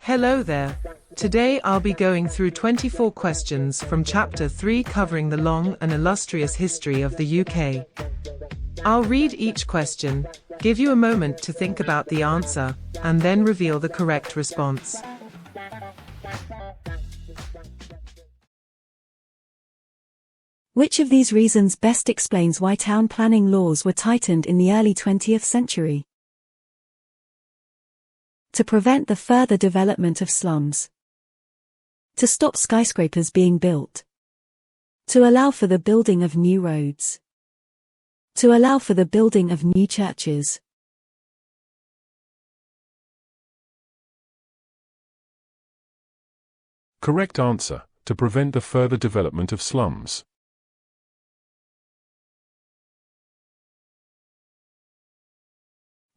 Hello there. Today I'll be going through 24 questions from Chapter 3 covering the long and illustrious history of the UK. I'll read each question, give you a moment to think about the answer, and then reveal the correct response. Which of these reasons best explains why town planning laws were tightened in the early 20th century? To prevent the further development of slums. To stop skyscrapers being built. To allow for the building of new roads. To allow for the building of new churches. Correct answer: to prevent the further development of slums.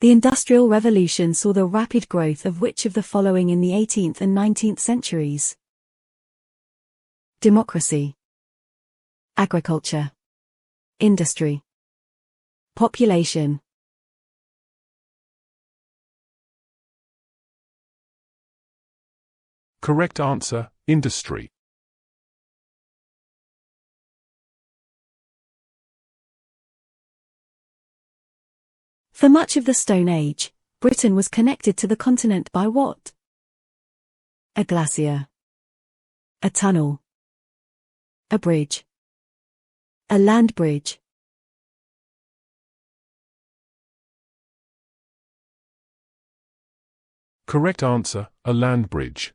The Industrial Revolution saw the rapid growth of which of the following in the 18th and 19th centuries? Democracy. Agriculture. Industry. Population. Correct answer: industry. For much of the Stone Age, Britain was connected to the continent by what? A glacier. A tunnel. A bridge. A land bridge. Correct answer: a land bridge.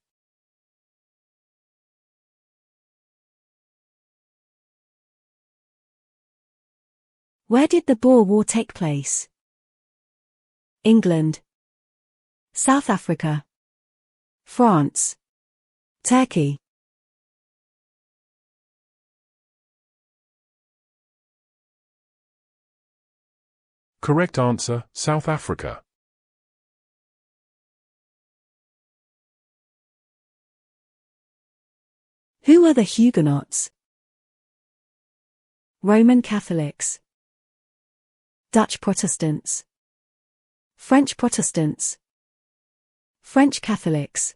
Where did the Boer War take place? England. South Africa. France. Turkey. Correct answer: South Africa. Who are the Huguenots? Roman Catholics. Dutch Protestants. French Protestants. French Catholics.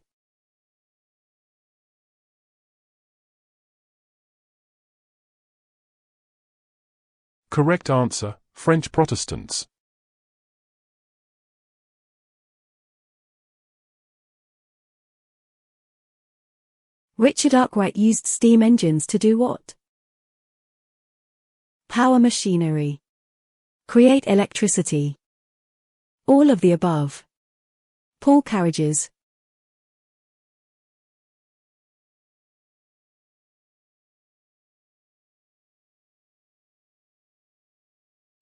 Correct answer: French Protestants. Richard Arkwright used steam engines to do what? Power machinery. Create electricity. All of the above. Pull carriages.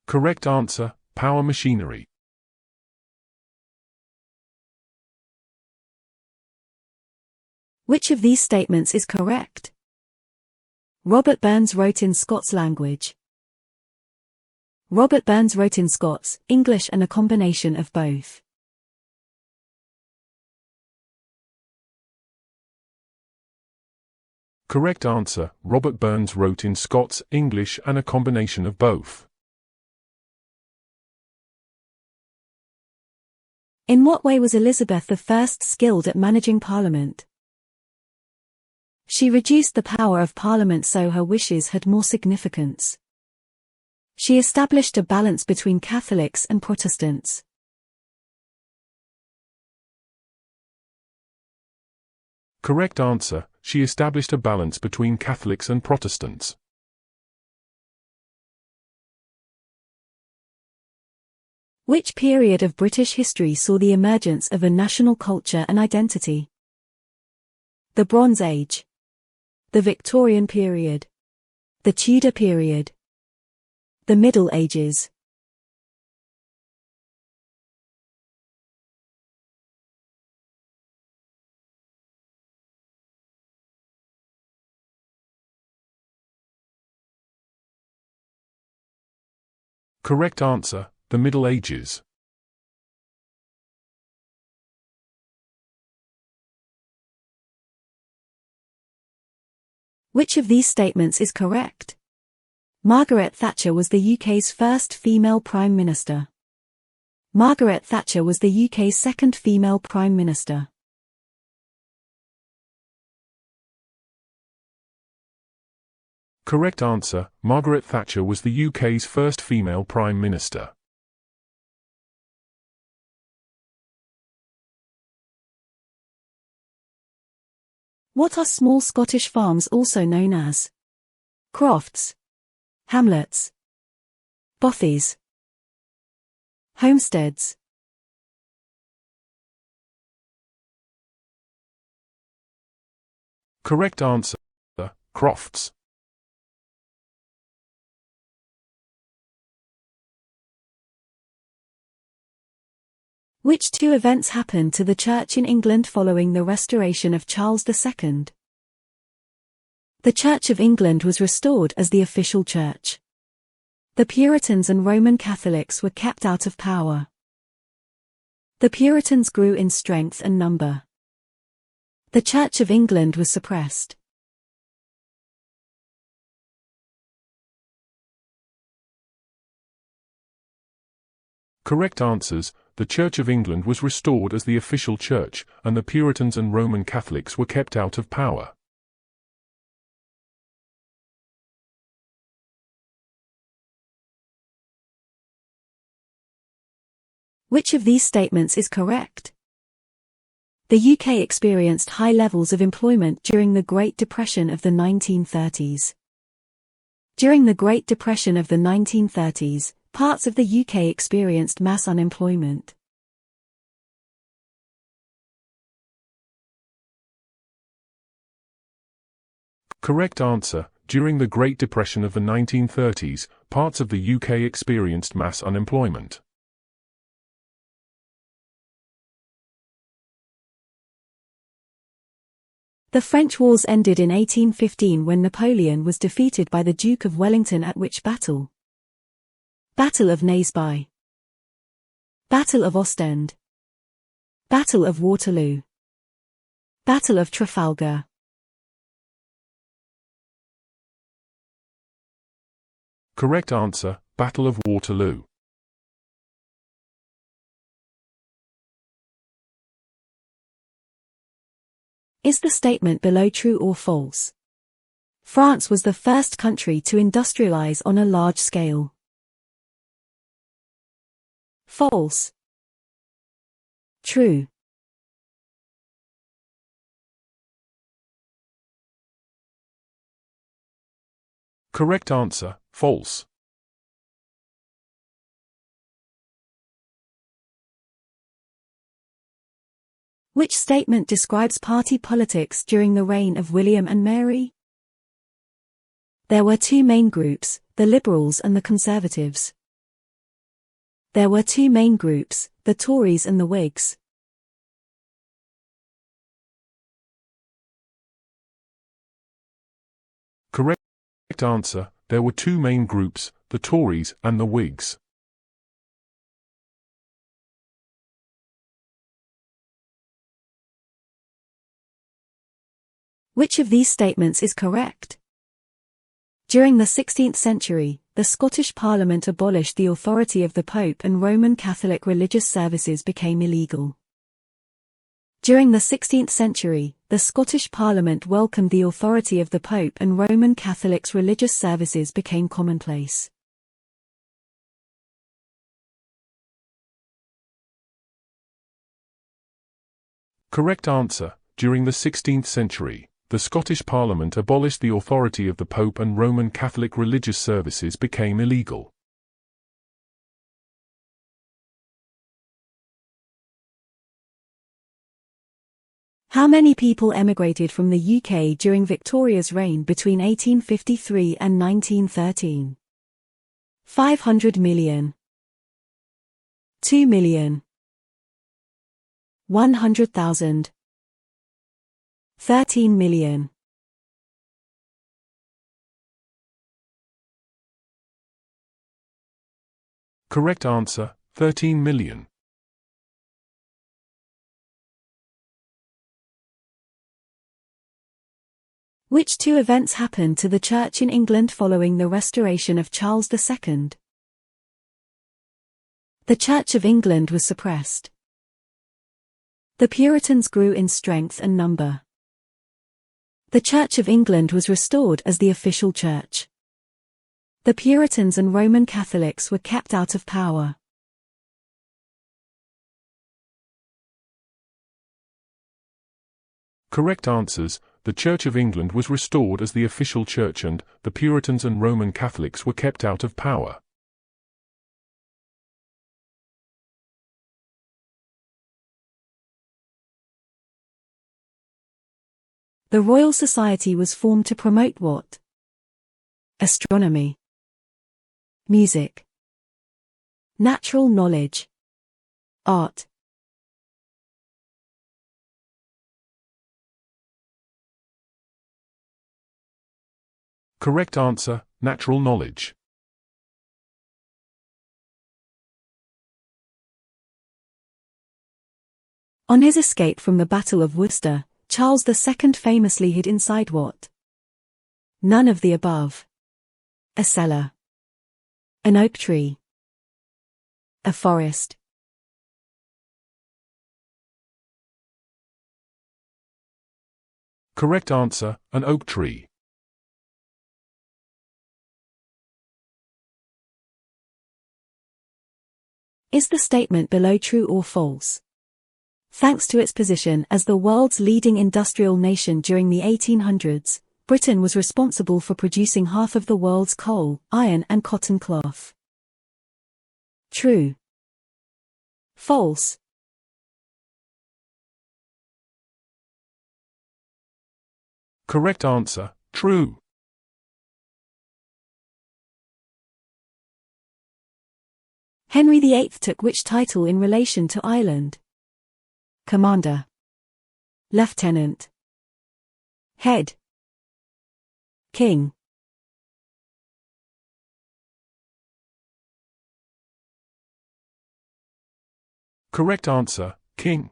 Correct answer: power machinery. Which of these statements is correct? Robert Burns wrote in Scots language. Robert Burns wrote in Scots, English and a combination of both. Correct answer: Robert Burns wrote in Scots, English and a combination of both. In what way was Elizabeth I skilled at managing Parliament? She reduced the power of Parliament so her wishes had more significance. She established a balance between Catholics and Protestants. Correct answer: she established a balance between Catholics and Protestants. Which period of British history saw the emergence of a national culture and identity? The Bronze Age. The Victorian period. The Tudor period. The Middle Ages. Correct answer: the Middle Ages. Which of these statements is correct? Margaret Thatcher was the UK's first female Prime Minister. Margaret Thatcher was the UK's second female Prime Minister. Correct answer, Margaret Thatcher was the UK's first female Prime Minister. What are small Scottish farms also known as? Crofts, hamlets, bothies, homesteads. Correct answer, crofts. Which two events happened to the Church in England following the restoration of Charles II? The Church of England was restored as the official church. The Puritans and Roman Catholics were kept out of power. The Puritans grew in strength and number. The Church of England was suppressed. Correct answers, the Church of England was restored as the official church, and the Puritans and Roman Catholics were kept out of power. Which of these statements is correct? The UK experienced high levels of employment during the Great Depression of the 1930s. During the Great Depression of the 1930s, parts of the UK experienced mass unemployment. Correct answer, during the Great Depression of the 1930s, parts of the UK experienced mass unemployment. The French wars ended in 1815 when Napoleon was defeated by the Duke of Wellington at which battle? Battle of Naseby, Battle of Ostend, Battle of Waterloo, Battle of Trafalgar. Correct answer, Battle of Waterloo. Is the statement below true or false? France was the first country to industrialize on a large scale. False. True. Correct answer, false. Which statement describes party politics during the reign of William and Mary? There were two main groups, the Liberals and the Conservatives. There were two main groups, the Tories and the Whigs. Correct answer, there were two main groups, the Tories and the Whigs. Which of these statements is correct? During the 16th century, the Scottish Parliament abolished the authority of the Pope and Roman Catholic religious services became illegal. During the 16th century, the Scottish Parliament welcomed the authority of the Pope and Roman Catholics' religious services became commonplace. Correct answer, during the 16th century, the Scottish Parliament abolished the authority of the Pope and Roman Catholic religious services became illegal. How many people emigrated from the UK during Victoria's reign between 1853 and 1913? 500 million. 2 million. 100,000. 13 million. Correct answer, 13 million. Which two events happened to the Church in England following the restoration of Charles II? The Church of England was suppressed. The Puritans grew in strength and number. The Church of England was restored as the official church. The Puritans and Roman Catholics were kept out of power. Correct answers: the Church of England was restored as the official church and the Puritans and Roman Catholics were kept out of power. The Royal Society was formed to promote what? Astronomy, music, natural knowledge, art. Correct answer: natural knowledge. On his escape from the Battle of Worcester, Charles II famously hid inside what? None of the above. A cellar, an oak tree, a forest. Correct answer: an oak tree. Is the statement below true or false? Thanks to its position as the world's leading industrial nation during the 1800s, Britain was responsible for producing half of the world's coal, iron and cotton cloth. True. False. Correct answer: true. Henry VIII took which title in relation to Ireland? Commander, Lieutenant, Head, King. Correct answer: king.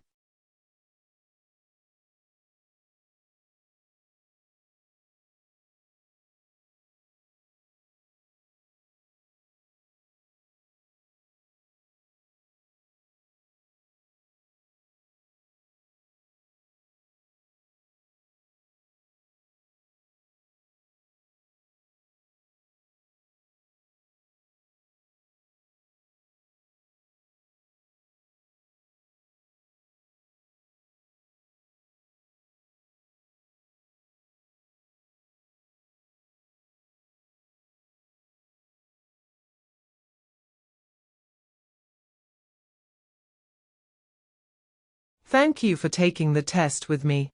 Thank you for taking the test with me.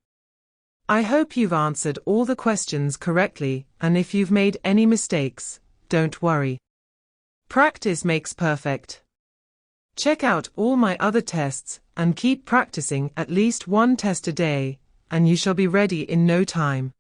I hope you've answered all the questions correctly, and if you've made any mistakes, don't worry. Practice makes perfect. Check out all my other tests and keep practicing at least one test a day, and you shall be ready in no time.